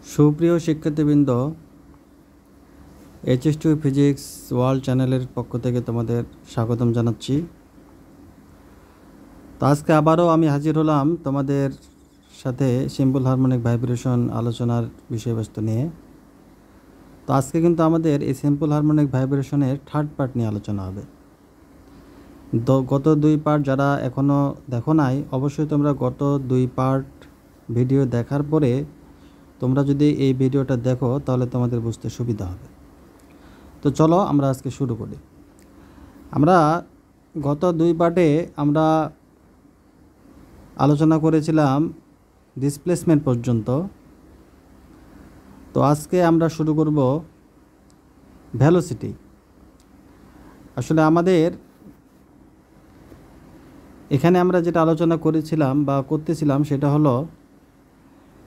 সুপ্রিয় শিক্ষার্থীবৃন্দ, HS2 physics world চ্যানেলের পক্ষ থেকে তোমাদের স্বাগতম জানাচ্ছি। তো আজকে আবারও আমি হাজির হলাম তোমাদের সাথে সিম্পল হারমোনিক ভাইব্রেশন আলোচনার বিষয়বস্তু নিয়ে। তো আজকে কিন্তু আমাদের এই সিম্পল হারমোনিক ভাইব্রেশনের থার্ড পার্ট নিয়ে আলোচনা হবে। গত দুই পার্ট যারা এখনও দেখো নাই, অবশ্যই তোমরা গত দুই পার্ট ভিডিও দেখার পরে তোমরা যদি এই ভিডিওটা দেখো তাহলে তোমাদের বুঝতে সুবিধা হবে। তো চলো আমরা আজকে শুরু করি। আমরা গত দুই পার্টে আমরা আলোচনা করেছিলাম ডিসপ্লেসমেন্ট পর্যন্ত। তো আজকে আমরা শুরু করব ভেলোসিটি। আসলে আমাদের এখানে আমরা যেটা আলোচনা করেছিলাম বা করতেছিলাম সেটা হলো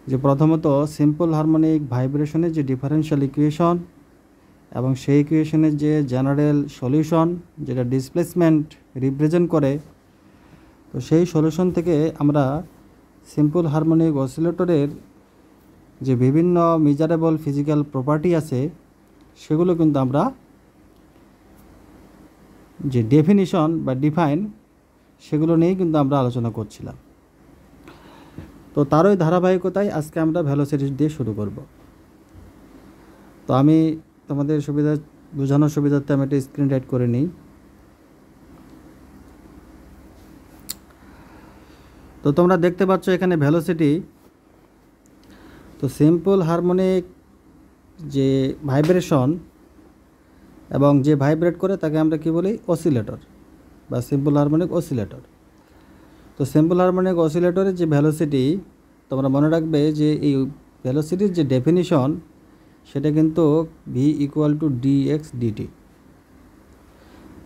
যে প্রথমত সিম্পল হারমোনিক ভাইব্রেশনের যে ডিফারেনশিয়াল ইকুয়েশন এবং সেই ইকুয়েশনের যে জেনারেল সলিউশন যেটা ডিসপ্লেসমেন্ট রিপ্রেজেন্ট করে, তো সেই সলিউশন থেকে আমরা সিম্পল হারমোনিক অসিলেটরের যে বিভিন্ন মেজারেবল ফিজিক্যাল প্রপার্টি আছে সেগুলো কিন্তু আমরা যে ডেফিনিশন বা ডিফাইন সেগুলো নিয়েই কিন্তু আমরা আলোচনা করছিলাম। তো তারই ধারাবাহিকতায় আজকে আমরা ভেলোসিটি দিয়ে শুরু করব। তো আমি তোমাদের বোঝানোর সুবিধার্থে আমি একটা স্ক্রিন রাইট করে নিই। তো তোমরা দেখতে পাচ্ছ এখানে ভেলোসিটি। তো সিম্পল হারমোনিক যে ভাইব্রেশন এবং যে ভাইব্রেট করে তাকে আমরা কি বলি? অসিলেটর বা সিম্পল হারমোনিক অসিলেটর। তো সিম্পল হারমোনিক অসিলেটরের যে ভেলোসিটি, তোমরা মনে রাখবে যে এই ভেলোসিটির যে ডেফিনিশন সেটা কিন্তু v = dx dt।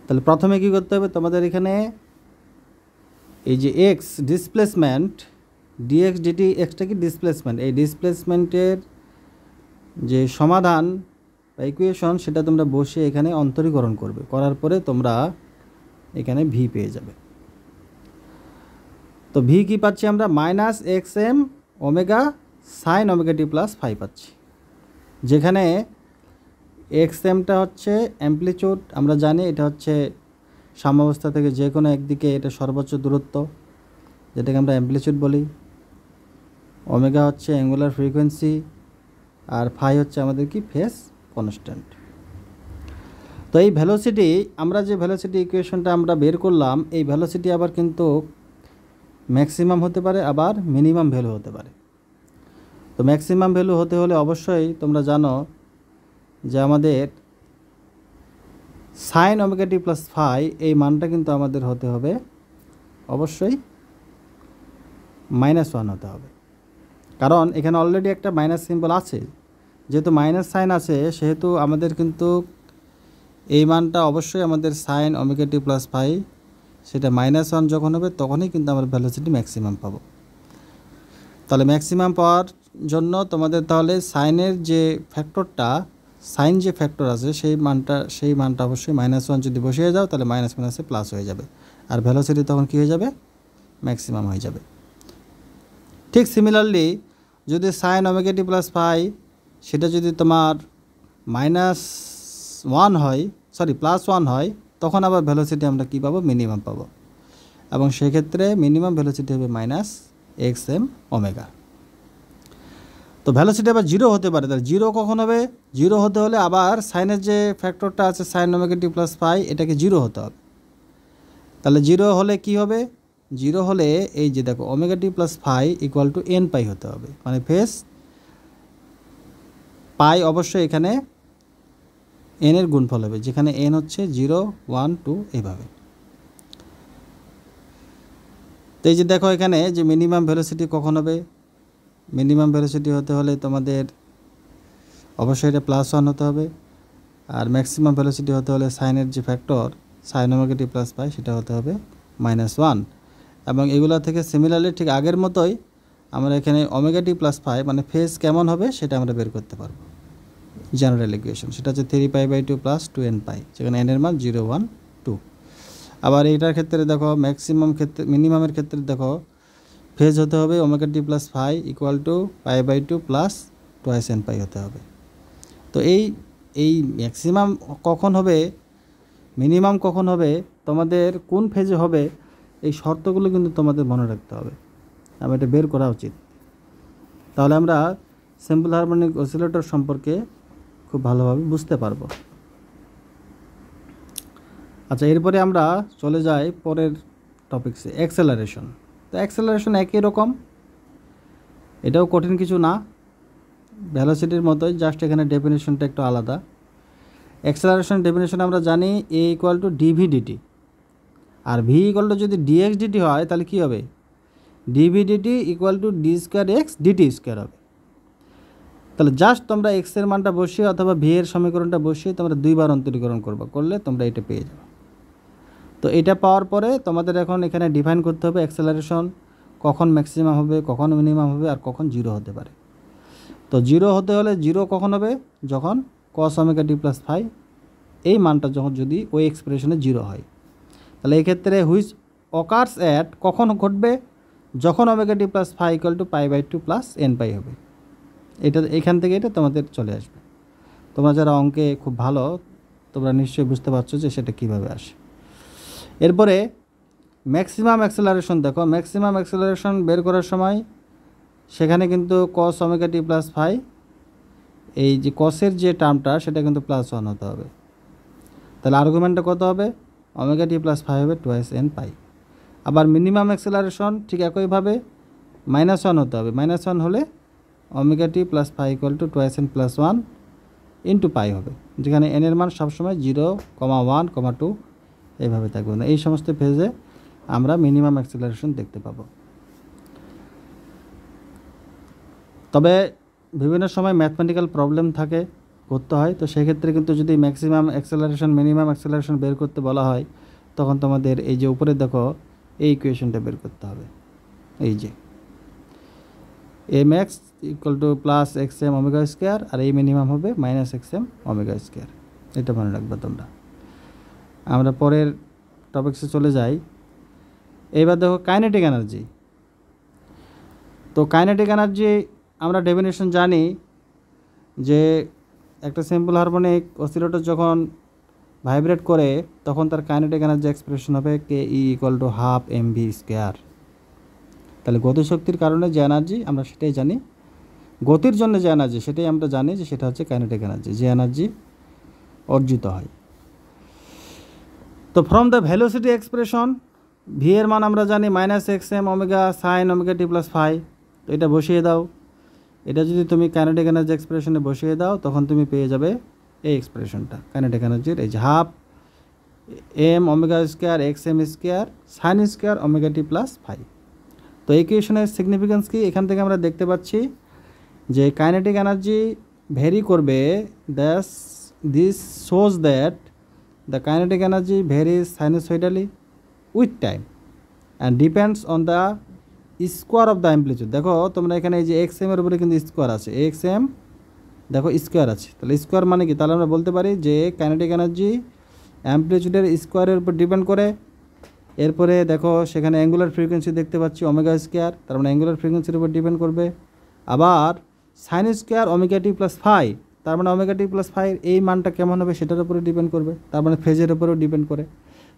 তাহলে প্রথমে কী করতে হবে? তোমাদের এখানে এই যে x displacement, dx dt, extra কি ডিসপ্লেসমেন্ট, এই ডিসপ্লেসমেন্টের যে সমাধান বা ইকুয়েশন সেটা তোমরা বসে এখানে অন্তরীকরণ করবে। করার পরে তোমরা এখানে v পেয়ে যাবে। তো v কি পাচ্ছি আমরা? -xm omega sine omega t + phi পাচ্ছি, যেখানে xmটা হচ্ছে অ্যামপ্লিচিউড। আমরা জানি এটা হচ্ছে সাম্যাবস্থা থেকে যে কোনো একদিকে এটা সর্বোচ্চ দূরত্ব, যেটাকে আমরা অ্যামপ্লিচিউড বলি। ওমেগা হচ্ছে অ্যাঙ্গুলার ফ্রিকোয়েন্সি, আর ফাই হচ্ছে আমাদের কি? Phase constant. তো এই ভেলোসিটি, আমরা যে ভেলোসিটি ইকুয়েশনটা আমরা বের করলাম, এই ভেলোসিটি আবার কিন্তু ম্যাক্সিমাম হতে পারে, আবার মিনিমাম ভ্যালু হতে পারে। তো ম্যাক্সিমাম ভ্যালু হতে হলে অবশ্যই তোমরা জানো যে আমাদের সাইন ওমেগা t + phi এই মানটা কিন্তু আমাদের হতে হবে অবশ্যই -1 হতে হবে, কারণ এখানে অলরেডি একটা মাইনাস সিম্বল আছে। যেহেতু মাইনাস সাইন আছে সেহেতু আমাদের কিন্তু এই মানটা অবশ্যই আমাদের সাইন ওমেগা t + phi সেটা -1 যখন হবে তখনই কিন্তু আমরা ভেলোসিটি ম্যাক্সিমাম পাবো। তাহলে ম্যাক্সিমাম পাওয়ার জন্য তোমাদের তাহলে সাইনের যে ফ্যাক্টরটা, সাইন যে ফ্যাক্টর আছে সেই মানটা অবশ্যই -1 যদি বসিয়ে যাও তাহলে মাইনাস মাইনাসে প্লাস হয়ে যাবে, আর ভেলোসিটি তখন কী হয়ে যাবে? ম্যাক্সিমাম হয়ে যাবে। ঠিক সিমিলারলি যদি সাইন ওমেগা t + phi সেটা যদি তোমার -1 হয়, +1 হয়, তখন আবার ভেলোসিটি আমরা কী পাবো? মিনিমাম পাবো, এবং সেক্ষেত্রে মিনিমাম ভেলোসিটি হবে -xm ওমেগা। তো ভেলোসিটি আবার 0 হতে পারে। তাহলে 0 কখন হবে? 0 হতে হলে আবার সাইনের যে ফ্যাক্টরটা আছে সাইন ওমেগা t + phi এটাকে 0 হতে হবে। তাহলে 0 হলে কি হবে? 0 হলে এই যে দেখো ওমেগা t + phi = n পাই হতে হবে, মানে ফেজ পাই অবশ্যই এখানে n এর গুণফল হবে, যেখানে n হচ্ছে 0, 1, 2 এইভাবে। তো এই যে দেখো এখানে যে মিনিমাম ভেলোসিটি কখন হবে? মিনিমাম ভেলোসিটি হতে হলে তোমাদের অবশ্যই এটা +1 হতে হবে, আর ম্যাক্সিমাম ভেলোসিটি হতে হলে সাইনের যে factor sine omega t + phi সেটা হতে হবে -1। এবং এগুলো থেকে সিমিলারলি ঠিক আগের মতোই আমরা এখানে ওমেগা t + phi মানে ফেজ কেমন হবে সেটা আমরা বের করতে পারবো। জেনারেল ইকুয়েশন সেটা হচ্ছে 3π/2 + 2nπ, যেখানে n এর মান 0, 1, 2। আবার এইটার ক্ষেত্রে দেখো মিনিমামের ক্ষেত্রে দেখো ফেজ হতে হবে omega t + phi = π/2 + twice N pi হতে হবে। তো এই ম্যাক্সিমাম কখন হবে, মিনিমাম কখন হবে, তোমাদের কোন ফেজে হবে, এই শর্তগুলো কিন্তু তোমাদের মনে রাখতে হবে, আমি এটা বের করা উচিত। তাহলে আমরা সিম্পল হারমোনিক অসিলেটর সম্পর্কে খুব ভালোভাবে বুঝতে পারবো। আচ্ছা, এরপরে আমরা চলে যাই পরের টপিকসে, অ্যাক্সেলারেশন। তো অ্যাক্সেলারেশন একই রকম, এটাও কঠিন কিছু না, ভেলোসিটির মতোই, জাস্ট এখানে ডেফিনেশনটা একটু আলাদা। অ্যাক্সেলারেশন ডেফিনেশন আমরা জানি a equal to dv dt, আর ভি ইকুয়াল টু যদি ডিএক্স ডিটি হয় তাহলে কী হবে, dv dt equal to d square x dt square হবে। তাহলে জাস্ট তোমরা এক্সের মানটা বসিয়ে অথবা ভি এর সমীকরণটা বসিয়ে তোমরা দুইবার অন্তরীকরণ করলে তোমরা এটা পেয়ে যাবে। তো এটা পাওয়ার পরে তোমাদের এখন এখানে ডিফাইন করতে হবে অ্যাক্সেলারেশন কখন ম্যাক্সিমাম হবে, কখন মিনিমাম হবে, আর কখন জিরো হতে পারে। তো জিরো হতে হলে জিরো কখন হবে, যখন কস ওমেগা টি প্লাস ফাই এই মানটা যখন যদি ওই এক্সপ্রেশনে জিরো হয়। তাহলে এই ক্ষেত্রে হুইচ অকার্স অ্যাট কখন ঘটবে, যখন omega T plus phi equal to pi by two plus n pi হবে। এটা এখান থেকে এটা তোমাদের চলে আসবে। তোমরা যারা অঙ্কে খুব ভালো তোমরা নিশ্চয়ই বুঝতে পারছো যে সেটা কীভাবে আসে। এরপরে ম্যাক্সিমাম অ্যাক্সেলারেশন দেখো, ম্যাক্সিমাম অ্যাক্সেলারেশন বের করার সময় সেখানে কিন্তু কস ওমেগা টি প্লাস ফাই, এই যে কসের যে টার্মটা সেটা কিন্তু প্লাস ওয়ান হতে হবে। তাহলে আর্গুমেন্টটা কত হবে, ওমেগা টি প্লাস ফাই হবে টুয়াইস এন পাই। আবার মিনিমাম অ্যাক্সেলারেশন ঠিক একইভাবে মাইনাস ওয়ান হতে হবে, মাইনাস ওয়ান হলে omega T plus phi equal to twice N plus one into pi হবে, যেখানে এনের মান সবসময় 0, 1, 2 এইভাবে থাকবে না। এই সমস্ত ফেজে আমরা মিনিমাম অ্যাক্সেলারেশন দেখতে পাবো। তবে বিভিন্ন সময় ম্যাথমেটিক্যাল প্রবলেম থাকে, করতে হয়, তো সেক্ষেত্রে কিন্তু যদি ম্যাক্সিমাম অ্যাক্সেলারেশন মিনিমাম অ্যাক্সেলারেশন বের করতে বলা হয় তখন তোমাদের এই যে উপরে দেখো এই ইকুয়েশনটা বের করতে হবে, এই যে m x equal to plus x m omega square, আর এই মিনিমাম হবে minus x m omega square. এটা মনে রাখবে তোমরা। আমরা পরের টপিক্সে চলে যাই। এবার দেখো কাইনেটিক এনার্জি। তো কাইনেটিক এনার্জি আমরা ডেফিনেশন জানি যে একটা সিম্পল হারমোনিক অসিলেটর যখন ভাইব্রেট করে তখন তার কাইনেটিক এনার্জি এক্সপ্রেশন হবে K E equal to half m v square. তাহলে গতিশক্তির কারণে যে এনার্জি আমরা সেটাই জানি, গতির জন্য যে এনার্জি সেটাই আমরা জানি যে সেটা হচ্ছে কাইনেটিক এনার্জি, যে এনার্জি অর্জিত হয়। তো from the velocity expression v এর মান আমরা জানি minus x m omega sine omega টি প্লাস ফাই। তো এটা বসিয়ে দাও, এটা যদি তুমি কাইনেটিক এনার্জি এক্সপ্রেশনে বসিয়ে দাও তখন তুমি পেয়ে যাবে এই এক্সপ্রেশনটা কাইনেটিক এনার্জির, এই যে half M omega square x M square sine square omega টি প্লাস ফাই। তো এই ইকুয়েশনের সিগনিফিকেন্স কি, এখান থেকে আমরা দেখতে পাচ্ছি যে কাইনেটিক এনার্জি ভ্যারি করবে, this shows that the kinetic energy varies sinusoidally with time and depends on the square of the amplitude. দেখো তোমরা এখানে এই যে এক্স এম এর উপরে কিন্তু স্কোয়ার আছে, এক্স এম দেখো স্কোয়ার আছে, তাহলে স্কোয়ার মানে কি, তাহলে আমরা বলতে পারি যে কাইনেটিক এনার্জি অ্যাম্পলিটিউডের স্কোয়ারের উপর ডিপেন্ড করে। এরপরে দেখো সেখানে অ্যাঙ্গুলার ফ্রিকোয়েন্সি দেখতে পাচ্ছি ওমেগা স্কোয়ার, তার মানে অ্যাঙ্গুলার ফ্রিকোয়েন্সির উপর ডিপেন্ড করবে। আবার সাইন স্কোয়ার ওমেগা টি প্লাস ফাই, তার মানে ওমেগা টি প্লাস ফাই এই মানটা কেমন হবে সেটার উপরে ডিপেন্ড করবে, তার মানে ফেজের উপরেও ডিপেন্ড করে।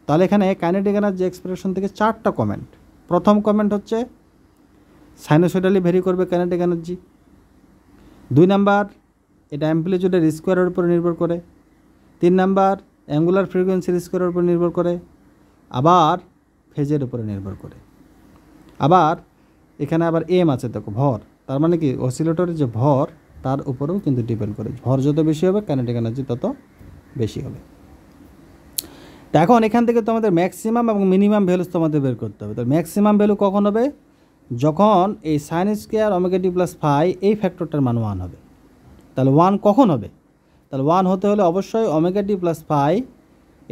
তাহলে এখানে কাইনেটিক এনার্জি এক্সপ্রেশন থেকে 4টা কমেন্ট। প্রথম কমেন্ট হচ্ছে সাইনোসয়েডালি ভ্যারি করবে কাইনেটিক এনার্জি। 2 নাম্বার এটা অ্যাম্পলিটিউডের স্কোয়ারের উপর নির্ভর করে। 3 নাম্বার অ্যাঙ্গুলার ফ্রিকোয়েন্সির স্কোয়ারের উপর নির্ভর করে, আবার ফেজের উপরে নির্ভর করে। আবার এখানে আবার এম আছে দেখো ভর, তার মানে কি অসিলেটরের যে ভর তার উপরেও কিন্তু ডিপেন্ড করে, ভর যত বেশি হবে কাইনেটিক এনার্জি তত বেশি হবে। তো এখন এখান থেকে তোমাদের ম্যাক্সিমাম এবং মিনিমাম ভ্যালু তোমাদের বের করতে হবে। তো ম্যাক্সিমাম ভ্যালু কখন হবে, যখন এই সাইন স্কোয়ার ওমেগা টি প্লাস ফাই এই ফ্যাক্টরটার মান 1 হবে। তাহলে 1 কখন হবে, তাহলে 1 হতে হলে অবশ্যই ওমেগা টি প্লাস ফাই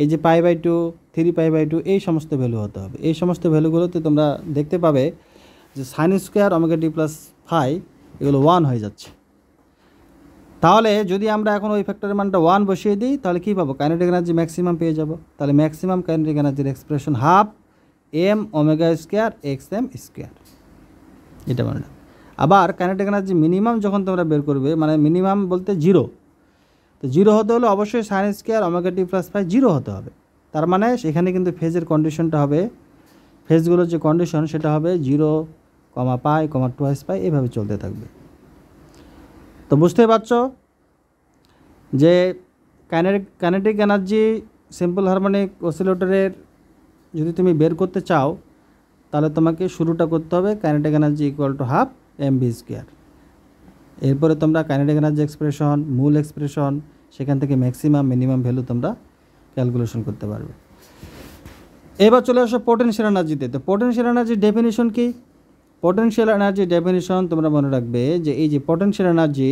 এই যে pi by two 3 pi by two এই সমস্ত ভ্যালু হতে হবে। এই সমস্ত ভ্যালুগুলোতে তোমরা দেখতে পাবে যে সাইন স্কোয়ার ওমেগা টি প্লাস ফাই এগুলো 1 হয়ে যাচ্ছে। তাহলে যদি আমরা এখন ওই ফ্যাক্টরের মানটা 1 বসিয়ে দিই তাহলে কী পাবো, কাইনেটিক এনার্জি ম্যাক্সিমাম পেয়ে যাব। তাহলে ম্যাক্সিমাম কাইনেটিক এনার্জির expression half M omega square x M square, এটা মনে রাখো। আবার কাইনেটিক এনার্জি মিনিমাম যখন তোমরা বের করবে, মানে মিনিমাম বলতে জিরো, তো জিরো হতে হলে অবশ্যই সাইন স্কোয়ার ওমেগা টি প্লাস ফাই জিরো হতে হবে। তার মানে সেখানে কিন্তু ফেজের কন্ডিশনটা হবে, ফেজগুলোর যে কন্ডিশন সেটা হবে 0, পাই, 2s পাই, এভাবে চলতে থাকবে। তো বুঝতেই পারছো যে কাইনেটিক এনার্জি সিম্পল হারমোনিক অসিলেটরের যদি তুমি বের করতে চাও তাহলে তোমাকে শুরুটা করতে হবে kinetic energy equal to half mv square. এরপরে তোমরা কাইনেটিক এনার্জি এক্সপ্রেশন, মূল এক্সপ্রেশন, সেখান থেকে ম্যাক্সিমাম মিনিমাম ভ্যালু তোমরা ক্যালকুলেশন করতে পারবে। এবার চলে আসো পোটেনশিয়াল এনার্জিতে। তো পোটেনশিয়াল এনার্জির ডেফিনিশন কি? পোটেনশিয়াল এনার্জির ডেফিনিশন তোমরা মনে রাখবে যে এই যে পোটেনশিয়াল এনার্জি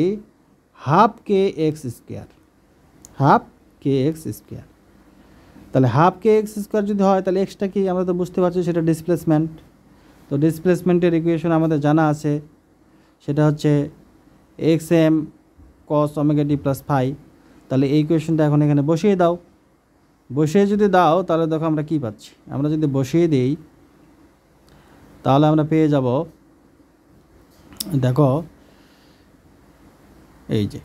হাফ কে এক্স স্কোয়ার, হাফ কে এক্স স্কোয়ার। তাহলে হাফ কে এক্স স্কোয়ার যদি হয় তাহলে এক্সটা কি আমরা তো বুঝতে পারছি, সেটা ডিসপ্লেসমেন্ট। তো ডিসপ্লেসমেন্টের ইকুয়েশন আমাদের জানা আছে, সেটা হচ্ছে এক্স এম কস ওমেগা টি প্লাস ফাই। তাহলে এই ইকুয়েশনটা এখন এখানে বসিয়ে দাও। বসিয়ে যদি দাও তাহলে দেখো আমরা কি পাচ্ছি। আমরা যদি বসিয়ে দিই তাহলে আমরা পেয়ে যাব, দেখো এই যে,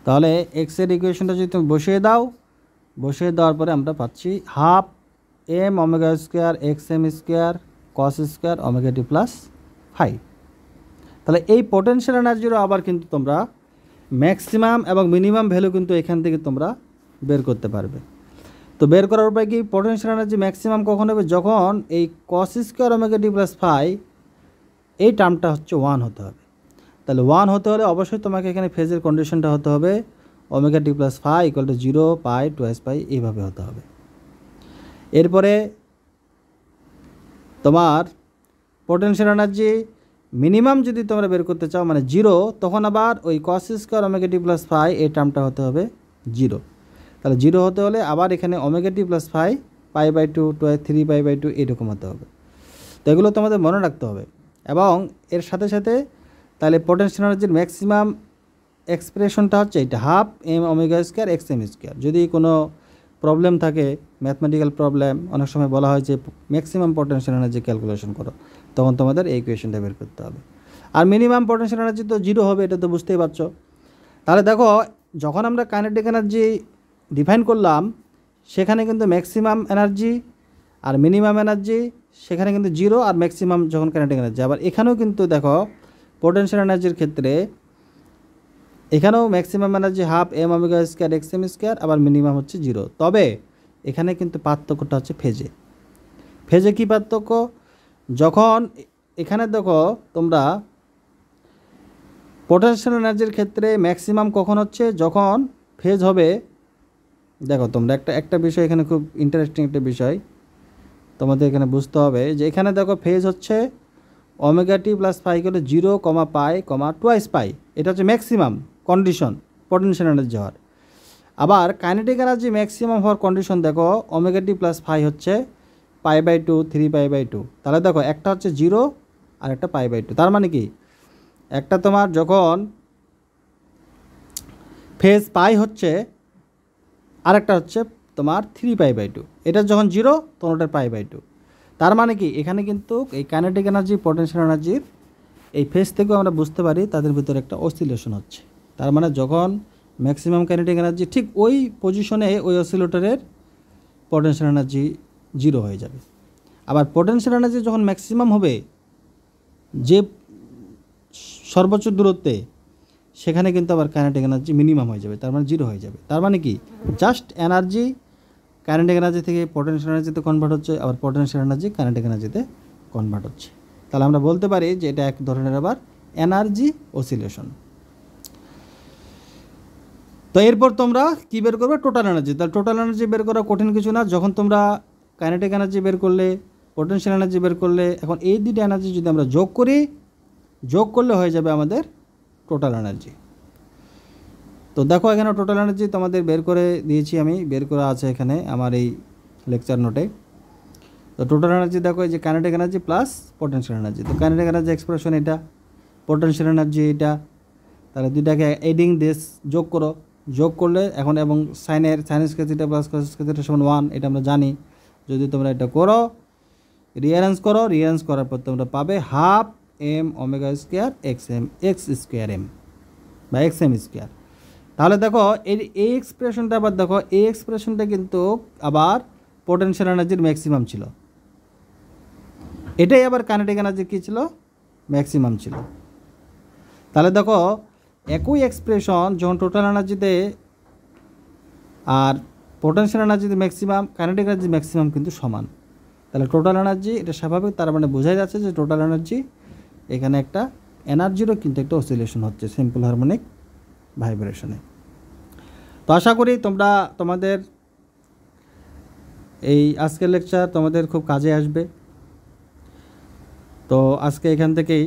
তাহলে এক্সের ইকুয়েশনটা যদি তুমি বসিয়ে দাও, বসিয়ে দেওয়ার পরে আমরা পাচ্ছি half M omega square x M square cos square omega টি প্লাস ফাই। তাহলে এই পোটেনশিয়াল এনার্জিরও আবার কিন্তু তোমরা ম্যাক্সিমাম এবং মিনিমাম ভ্যালু কিন্তু এখান থেকে তোমরা বের করতে পারবে। তো বের করার উপায় কি? পোটেনশিয়াল এনার্জি ম্যাক্সিমাম কখন হবে? যখন এই কস স্কোয়ার ওমেগা টি প্লাস ফাই এই টার্মটা হচ্ছে 1 হতে হবে। তাহলে 1 হতে হলে অবশ্যই তোমাকে এখানে ফেজের কন্ডিশনটা হতে হবে omega T plus phi equal to 0, pi, 2s pi, এইভাবে হতে হবে। এরপরে তোমার পোটেনশিয়াল এনার্জি মিনিমাম যদি তোমরা বের করতে চাও মানে 0, তখন আবার ওই কস স্কোয়ার ওমেগা টি প্লাস ফাই এই টার্মটা হতে হবে 0। তাহলে 0 হতে হলে আবার এখানে omega T plus phi pi by 2, 3 pi by 2 এরকম হতে হবে। তো এগুলো তোমাদের মনে রাখতে হবে। এবং এর সাথে সাথে তাহলে পোটেনশিয়াল এনার্জির ম্যাক্সিমাম এক্সপ্রেশনটা হচ্ছে এটা half M omega square x M square. যদি কোনো প্রবলেম থাকে, ম্যাথমেটিক্যাল প্রবলেম, অনেক সময় বলা হয় যে ম্যাক্সিমাম পোটেনশিয়াল এনার্জি ক্যালকুলেশন করো, তখন তোমাদের এই ইকুয়েশনটা বের করতে হবে। আর মিনিমাম পোটেনশিয়াল এনার্জি তো 0 হবে, এটা তো বুঝতেই পারছো। তাহলে দেখো যখন আমরা কাইনেটিক এনার্জি ডিফাইন করলাম সেখানে কিন্তু ম্যাক্সিমাম এনার্জি আর মিনিমাম এনার্জি সেখানে কিন্তু 0, আর ম্যাক্সিমাম যখন কাইনেটিক এনার্জি। আবার এখানেও কিন্তু দেখো পোটেনশিয়াল এনার্জির ক্ষেত্রে এখানেও maximum energy half M omega square x M square, আবার মিনিমাম হচ্ছে 0। তবে এখানে কিন্তু পার্থক্যটা হচ্ছে ফেজে। ফেজে কী পার্থক্য? যখন এখানে দেখো তোমরা পোটেনশিয়াল এনার্জির ক্ষেত্রে ম্যাক্সিমাম কখন হচ্ছে? যখন ফেজ হবে, দেখো তোমরা একটা বিষয় এখানে খুব ইন্টারেস্টিং একটা বিষয় তোমাদের এখানে বুঝতে হবে যে এখানে দেখো ফেজ হচ্ছে ওমেগা টি প্লাস ফাই হলে 0, পাই, 2s পাই, এটা হচ্ছে ম্যাক্সিমাম কন্ডিশন পোটেনশিয়াল এনার্জি হওয়ার। আবার কাইনেটিক এনার্জি ম্যাক্সিমাম হওয়ার কন্ডিশন দেখো ওমেগা টি প্লাস ফাই হচ্ছে পাই বাই 2, 3 পাই বাই 2। তাহলে দেখো একটা হচ্ছে 0 আর একটা পাই বাই 2। তার মানে কি, একটা তোমার যখন ফেজ পাই হচ্ছে আর একটা হচ্ছে তোমার 3 পাই বাই 2, এটা যখন 0 তখন ওটার পাই বাই 2। তার মানে কি এখানে কিন্তু এই কাইনেটিক এনার্জি পোটেনশিয়াল এনার্জির এই ফেজ থেকেও আমরা বুঝতে পারি তাদের ভিতরে একটা অসিলেশন হচ্ছে। তার মানে যখন ম্যাক্সিমাম কাইনেটিক এনার্জি ঠিক ওই পজিশনে ওই অসিলেটরের পোটেনশিয়াল এনার্জি 0 হয়ে যাবে। আবার পোটেনশিয়াল এনার্জি যখন ম্যাক্সিমাম হবে যে সর্বোচ্চ দূরত্বে, সেখানে কিন্তু আবার কাইনেটিক এনার্জি মিনিমাম হয়ে যাবে, তার মানে 0 হয়ে যাবে। তার মানে কি জাস্ট এনার্জি কাইনেটিক এনার্জি থেকে পোটেনশিয়াল এনার্জিতে কনভার্ট হচ্ছে, আবার পোটেনশিয়াল এনার্জি কাইনেটিক এনার্জিতে কনভার্ট হচ্ছে। তাহলে আমরা বলতে পারি যে এটা এক ধরনের আবার এনার্জি অসিলেশন। তো এরপর তোমরা কী বের করবে? Total energy. তাহলে টোটাল এনার্জি বের করা কঠিন কিছু না। যখন তোমরা কাইনেটিক এনার্জি বের করলে, পোটেনশিয়াল এনার্জি বের করলে, এখন এই দুটো এনার্জি যদি আমরা যোগ করি, যোগ করলে হয়ে যাবে আমাদের টোটাল এনার্জি। তো দেখো এখানে টোটাল এনার্জি তোমাদের বের করে দিয়েছি আমি, বের করা আছে এখানে আমার এই লেকচার নোটে। তো টোটাল এনার্জি দেখো এই যে kinetic energy plus potential energy. তো কাইনেটিক এনার্জি এক্সপ্রেশন এটা, পোটেনশিয়াল এনার্জি এটা। তাহলে দুইটাকে এডিং দিস যোগ করো, যোগ করলে এখন এবং sine square theta plus cos square theta সমান 1, এটা আমরা জানি। যদি তোমরা এটা করো, রিঅ্যারেঞ্জ করো, রিঅ্যারেঞ্জ করার পর তোমরা পাবে half M omega square x M X square M বা এক্স এম স্কোয়ার। তাহলে দেখো এই এক্সপ্রেশনটা আবার দেখো, এই এক্সপ্রেশনটা কিন্তু আবার পোটেনশিয়াল এনার্জির ম্যাক্সিমাম ছিল, এটাই আবার কাইনেটিক এনার্জি কী ছিল, ম্যাক্সিমাম ছিল। তাহলে দেখো একই এক্সপ্রেশন যখন টোটাল এনার্জিতে আর পোটেনশিয়াল এনার্জিতে ম্যাক্সিমাম, কাইনেটিক এনার্জি ম্যাক্সিমাম কিন্তু সমান। তাহলে টোটাল এনার্জি এটা স্বাভাবিক, তার মানে বোঝাই যাচ্ছে যে টোটাল এনার্জি এখানে একটা এনার্জিরও কিন্তু একটা অসিলেশন হচ্ছে সিম্পল হারমোনিক ভাইব্রেশনে। তো আশা করি তোমরা তোমাদের এই আজকের লেকচার তোমাদের খুব কাজে আসবে। তো আজকে এখান থেকেই,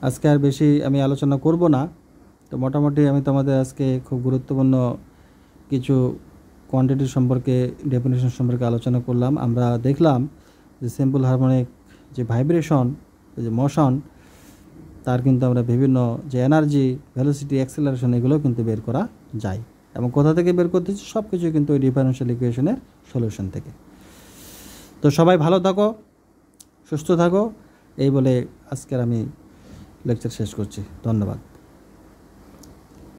আজকে আর বেশি আমি আলোচনা করব না। তো মোটামুটি আমি তোমাদের আজকে খুব গুরুত্বপূর্ণ কিছু কোয়ান্টিটি সম্পর্কে, ডেফিনেশন সম্পর্কে আলোচনা করলাম। আমরা দেখলাম যে সিম্পল হারমোনিক যে ভাইব্রেশন, যে মোশন, তার কিন্তু আমরা বিভিন্ন যে এনার্জি, ভেলোসিটি, অ্যাক্সেলারেশন এগুলো কিন্তু বের করা যায়। এবং কোথা থেকে বের করতেছি, সব কিছু কিন্তু ওই ডিফারেনশিয়াল ইকুয়েশনের সলিউশন থেকে। তো সবাই ভালো থাকো, সুস্থ থাকো, এই বলে আজকের আমি লেকচার শেষ করছি। ধন্যবাদ।